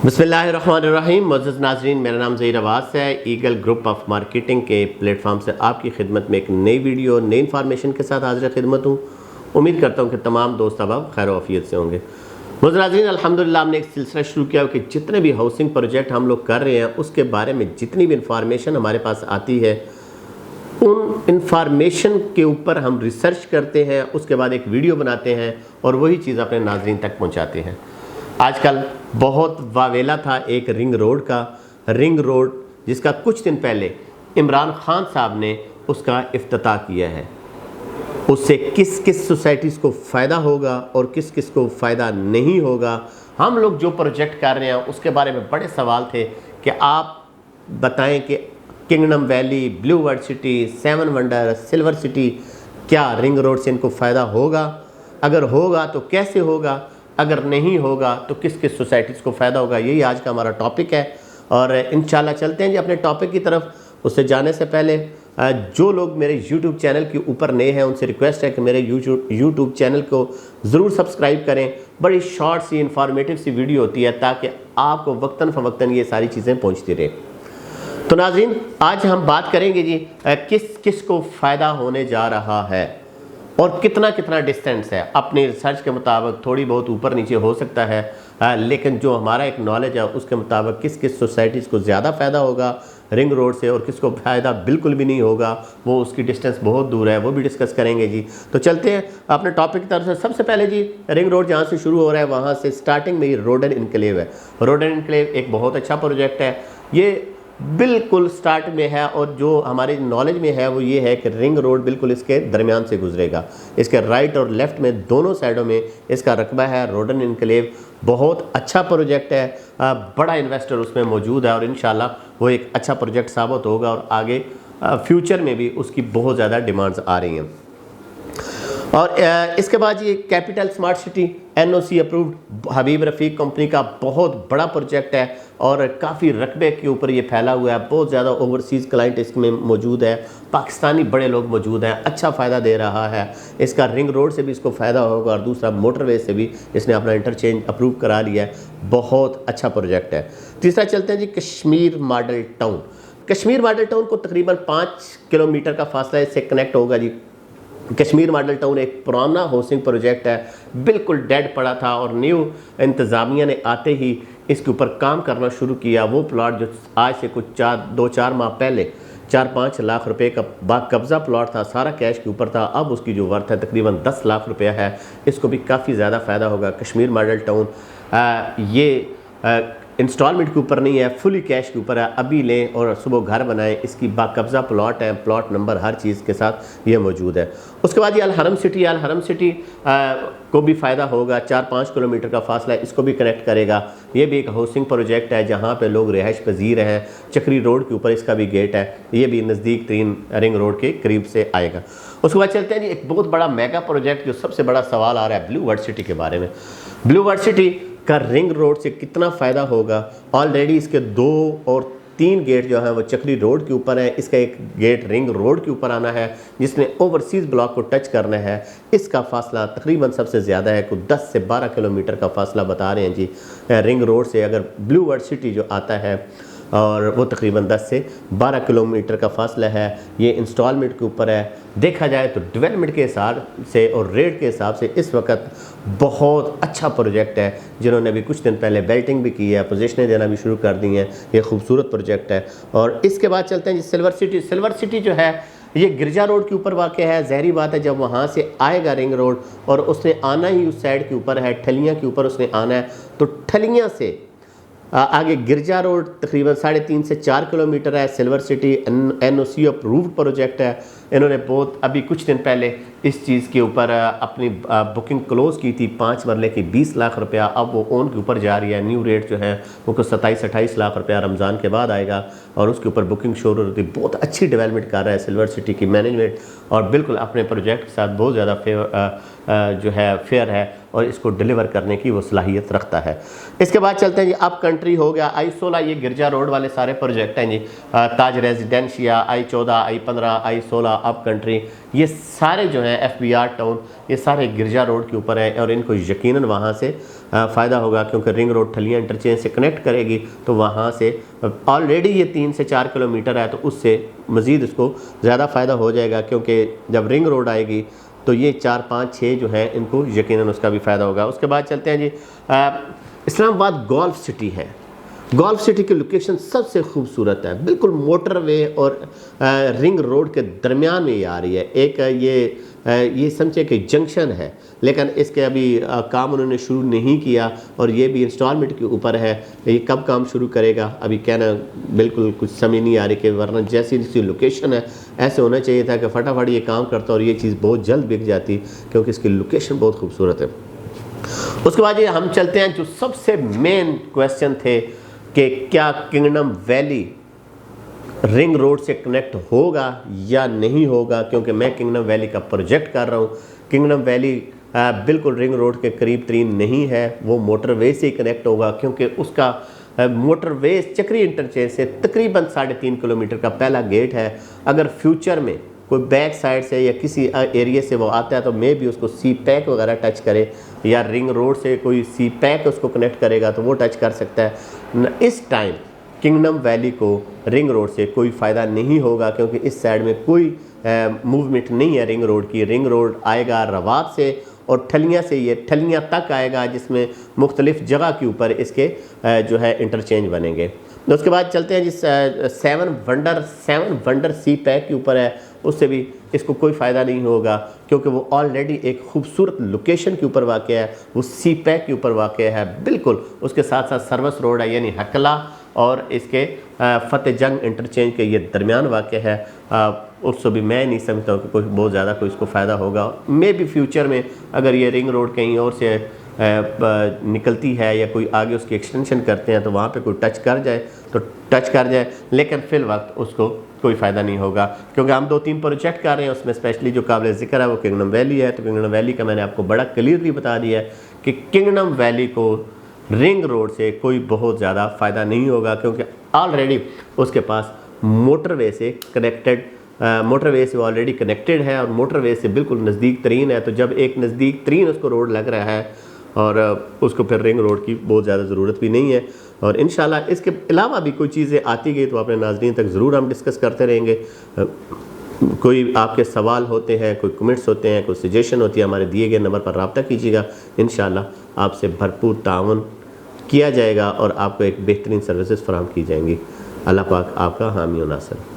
बिस्मिल्लाहिर्रहमानिर्रहीम। मुअज़्ज़ज़ नाज़रीन, मेरा नाम ज़हीर अब्बास है। ईगल ग्रुप ऑफ मार्केटिंग के प्लेटफॉर्म से आपकी खिदमत में एक नई वीडियो नई इन्फॉर्मेशन के साथ हाज़िर खिदमत हूँ। उम्मीद करता हूँ कि तमाम दोस्त अहबाब खैर आफियत से होंगे। मुअज़्ज़ज़ नाज़रीन, अल्हम्दुलिल्लाह हमने एक सिलसिला शुरू किया कि जितने भी हाउसिंग प्रोजेक्ट हम लोग कर रहे हैं उसके बारे में जितनी भी इंफॉर्मेशन हमारे पास आती है उन इंफॉर्मेशन के ऊपर हम रिसर्च करते हैं, उसके बाद एक वीडियो बनाते हैं और वही चीज़ अपने नाज़रीन तक पहुँचाते हैं। आजकल बहुत वावेला था एक रिंग रोड जिसका कुछ दिन पहले इमरान खान साहब ने उसका इफ्तिताह किया है। उससे किस किस सोसाइटीज़ को फ़ायदा होगा और किस किस को फ़ायदा नहीं होगा। हम लोग जो प्रोजेक्ट कर रहे हैं उसके बारे में बड़े सवाल थे कि आप बताएं कि kingdom valley, blue world city, seven wonder, silver city, क्या रिंग रोड से इनको फ़ायदा होगा? अगर होगा तो कैसे होगा? अगर नहीं होगा तो किस किस सोसाइटीज़ को फ़ायदा होगा? यही आज का हमारा टॉपिक है और इंशाल्लाह चलते हैं जी अपने टॉपिक की तरफ। उससे जाने से पहले जो लोग मेरे YouTube चैनल के ऊपर नए हैं उनसे रिक्वेस्ट है कि मेरे YouTube चैनल को ज़रूर सब्सक्राइब करें। बड़ी शॉर्ट सी इंफॉर्मेटिव सी वीडियो होती है ताकि आपको वक्तन फ़वक्तन ये सारी चीज़ें पहुँचती रहें। तो नाज़रीन, आज हम बात करेंगे जी किस किस को फ़ायदा होने जा रहा है और कितना कितना डिस्टेंस है। अपनी रिसर्च के मुताबिक थोड़ी बहुत ऊपर नीचे हो सकता है, लेकिन जो हमारा एक नॉलेज है उसके मुताबिक किस किस सोसाइटीज़ को ज़्यादा फ़ायदा होगा रिंग रोड से और किसको फ़ायदा बिल्कुल भी नहीं होगा, वो उसकी डिस्टेंस बहुत दूर है, वो भी डिस्कस करेंगे जी। तो चलते हैं अपने टॉपिक की तरफ से। सबसे पहले जी रिंग रोड जहाँ से शुरू हो रहा है वहाँ से स्टार्टिंग में ही रोडन इनक्लेव है। रोडन इनक्लेव एक बहुत अच्छा प्रोजेक्ट है, ये बिल्कुल स्टार्ट में है और जो हमारे नॉलेज में है वो ये है कि रिंग रोड बिल्कुल इसके दरमियान से गुजरेगा। इसके राइट और लेफ़्ट में दोनों साइडों में इसका रकबा है। रोडन इनक्लेव बहुत अच्छा प्रोजेक्ट है, बड़ा इन्वेस्टर उसमें मौजूद है और इंशाल्लाह वो एक अच्छा प्रोजेक्ट साबित होगा और आगे फ्यूचर में भी उसकी बहुत ज़्यादा डिमांड्स आ रही हैं। और इसके बाद ये capital smart city NOC approved Habib Rafiq company का बहुत बड़ा प्रोजेक्ट है और काफ़ी रकबे के ऊपर ये फैला हुआ है। बहुत ज़्यादा ओवरसीज़ क्लाइंट इसमें मौजूद है, पाकिस्तानी बड़े लोग मौजूद हैं, अच्छा फ़ायदा दे रहा है। इसका रिंग रोड से भी इसको फ़ायदा होगा और दूसरा मोटरवे से भी इसने अपना इंटरचेंज अप्रूव करा लिया है। बहुत अच्छा प्रोजेक्ट है। तीसरा चलते हैं जी Kashmir model town. Kashmir model town को तकरीबन 5 किलोमीटर का फासला इससे कनेक्ट होगा जी। कश्मीर मॉडल टाउन एक पुराना हाउसिंग प्रोजेक्ट है, बिल्कुल डेड पड़ा था और न्यू इंतज़ामिया ने आते ही इसके ऊपर काम करना शुरू किया। वो प्लॉट जो आज से कुछ 2-4 माह पहले 4-5 लाख रुपए का बाकब्ज़ा प्लॉट था, सारा कैश के ऊपर था, अब उसकी जो वर्थ है तकरीबन 10 लाख रुपया है। इसको भी काफ़ी ज़्यादा फ़ायदा होगा। कश्मीर मॉडल टाउन ये इंस्टॉलमेंट के ऊपर नहीं है, फुली कैश के ऊपर है। अभी लें और सुबह घर बनाएं। इसकी बाकब्ज़ा प्लॉट है, प्लॉट नंबर हर चीज़ के साथ ये मौजूद है। उसके बाद ये अल हरम सिटी को भी फ़ायदा होगा। 4-5 किलोमीटर का फासला है, इसको भी कनेक्ट करेगा। ये भी एक हाउसिंग प्रोजेक्ट है जहाँ पे लोग रिहाइश पजीर हैं। चक्री रोड के ऊपर इसका भी गेट है, ये भी नज़दीक तरीन रिंग रोड के करीब से आएगा। उसके बाद चलते हैं जी एक बहुत बड़ा मेगा प्रोजेक्ट, जो सबसे बड़ा सवाल आ रहा है ब्लू वर्ल्ड सिटी के बारे में। ब्लू वर्ल्ड सिटी का रिंग रोड से कितना फ़ायदा होगा? ऑलरेडी इसके 2 और 3 गेट जो हैं वो चक्री रोड के ऊपर है, इसका एक गेट रिंग रोड के ऊपर आना है जिसने ओवरसीज़ ब्लॉक को टच करना है। इसका फासला तकरीबन सबसे ज़्यादा है, कुछ 10 से 12 किलोमीटर का फासला बता रहे हैं जी रिंग रोड से। अगर ब्लू वर्ल्ड सिटी जो आता है और वो तकरीबन 10 से 12 किलोमीटर का फासला है। ये इंस्टॉलमेंट के ऊपर है। देखा जाए तो डेवलपमेंट के हिसाब से और रेट के हिसाब से इस वक्त बहुत अच्छा प्रोजेक्ट है। जिन्होंने अभी कुछ दिन पहले बेल्टिंग भी की है, पोजीशनें देना भी शुरू कर दी हैं, ये खूबसूरत प्रोजेक्ट है। और इसके बाद चलते हैं जी सिल्वर सिटी जो है ये गिरजा रोड के ऊपर वाक़ है। ज़ाहिरी बात है जब वहाँ से आएगा रिंग रोड और उसने आना ही उस साइड के ऊपर है, ठलियाँ के ऊपर उसने आना है, तो ठलियाँ से आगे गिरजा रोड तकरीबन 3.5 से 4 किलोमीटर है। Silver city NOC approved project है। इन्होंने बहुत अभी कुछ दिन पहले इस चीज़ के ऊपर अपनी बुकिंग क्लोज़ की थी, 5 मरले की 20 लाख रुपया। अब वो ओन के ऊपर जा रही है। न्यू रेट जो है वो कुछ 27-28 लाख रुपया रमज़ान के बाद आएगा और उसके ऊपर बुकिंग शुरू होती है। बहुत अच्छी डेवलपमेंट कर रहा है सिल्वर सिटी की मैनेजमेंट और बिल्कुल अपने प्रोजेक्ट के साथ बहुत ज़्यादा फेयर है और इसको डिलीवर करने की वो सलाहियत रखता है। इसके बाद चलते हैं जी अब कंट्री हो गया I-16, ये गिरजा रोड वाले सारे प्रोजेक्ट हैं जी। Taj Residencia I-14, I-15, I-16, up country, ये सारे जो हैं FBR टाउन, ये सारे गिरजा रोड के ऊपर है और इनको यकीनन वहाँ से फ़ायदा होगा, क्योंकि रिंग रोड ठलियाँ इंटरचेंज से कनेक्ट करेगी। तो वहाँ से ऑलरेडी ये 3 से 4 किलोमीटर है, तो उससे मज़ीद इसको ज़्यादा फ़ायदा हो जाएगा, क्योंकि जब रिंग रोड आएगी तो ये 4, 5, 6 जो है इनको यकीनन उसका भी फ़ायदा होगा। उसके बाद चलते हैं जी, इस्लामाबाद गोल्फ सिटी है। गोल्फ सिटी की लोकेशन सबसे खूबसूरत है, बिल्कुल मोटरवे और रिंग रोड के दरमियान में ये आ रही है। एक ये समझे कि जंक्शन है, लेकिन इसके अभी काम उन्होंने शुरू नहीं किया और ये भी इंस्टॉलमेंट के ऊपर है। ये कब काम शुरू करेगा अभी कहना बिल्कुल कुछ समझ नहीं आ रही, कि वरना जैसी इसकी लोकेशन है ऐसे होना चाहिए था कि फटाफट ये काम करता और ये चीज़ बहुत जल्द बिक जाती, क्योंकि इसकी लोकेशन बहुत खूबसूरत है। उसके बाद ये हम चलते हैं जो सबसे मेन क्वेश्चन थे कि क्या किंगडम वैली रिंग रोड से कनेक्ट होगा या नहीं होगा, क्योंकि मैं किंगडम वैली का प्रोजेक्ट कर रहा हूँ। किंगडम वैली बिल्कुल रिंग रोड के करीब तरीन नहीं है, वो मोटरवे से ही कनेक्ट होगा, क्योंकि उसका मोटरवे चक्री इंटरचेंज से तकरीबन 3.5 किलोमीटर का पहला गेट है। अगर फ्यूचर में कोई बैक साइड से या किसी एरिया से वो आता है तो मे भी उसको सी पैक वगैरह टच करे, या रिंग रोड से कोई सी पैक उसको कनेक्ट करेगा तो वो टच कर सकता है। इस टाइम किंगडम वैली को रिंग रोड से कोई फ़ायदा नहीं होगा, क्योंकि इस साइड में कोई मूवमेंट नहीं है रिंग रोड की। रिंग रोड आएगा रवात से और ठलियाँ से, ये ठलियाँ तक आएगा, जिसमें मुख्तलिफ जगह के ऊपर इसके जो है इंटरचेंज बनेंगे। उसके बाद चलते हैं जिस 7 वंडर सी पैक के ऊपर है, उससे भी इसको कोई फ़ायदा नहीं होगा, क्योंकि वो ऑलरेडी एक खूबसूरत लोकेशन के ऊपर वाक़ है, वो सी पैक के ऊपर वाक़ है बिल्कुल। उसके साथ साथ सर्विस रोड है, यानी हकला और इसके फ़तेह जंग इंटरचेंज के ये दरमियान वाक़ है। उससे भी मैं नहीं समझता हूँ कि कोई बहुत ज़्यादा कोई इसको फ़ायदा होगा। मे भी फ्यूचर में अगर ये रिंग रोड कहीं और से निकलती है या कोई आगे उसकी एक्सटेंशन करते हैं तो वहाँ पे कोई टच कर जाए तो टच कर जाए, लेकिन फ़िल वक्त उसको कोई फ़ायदा नहीं होगा, क्योंकि हम 2-3 प्रोजेक्ट कर रहे हैं। उसमें स्पेशली जो काबिल ज़िक्र है वो किंगडम वैली है। तो किंगडम वैली का मैंने आपको बड़ा क्लियरली बता दिया है कि किंगडम वैली को रिंग रोड से कोई बहुत ज़्यादा फ़ायदा नहीं होगा, क्योंकि ऑलरेडी उसके पास मोटरवे से कनेक्टेड मोटरवे से ऑलरेडी कनेक्टेड है और मोटरवे से बिल्कुल नज़दीक तरीन है। तो जब एक नज़दीक तरीन उसको रोड लग रहा है और उसको फिर रिंग रोड की बहुत ज़्यादा ज़रूरत भी नहीं है। और इंशाल्लाह इसके अलावा भी कोई चीज़ें आती गई तो अपने नाज़रीन तक ज़रूर हम डिस्कस करते रहेंगे। कोई आपके सवाल होते हैं, कोई कमेंट्स होते हैं, कोई सजेशन होती है, हमारे दिए गए नंबर पर रब्ता कीजिएगा। इंशाल्लाह आपसे भरपूर ताउन किया जाएगा और आपको एक बेहतरीन सर्विसेज फराहम की जाएंगी। अल्लाह पाक आपका हामी और नासर।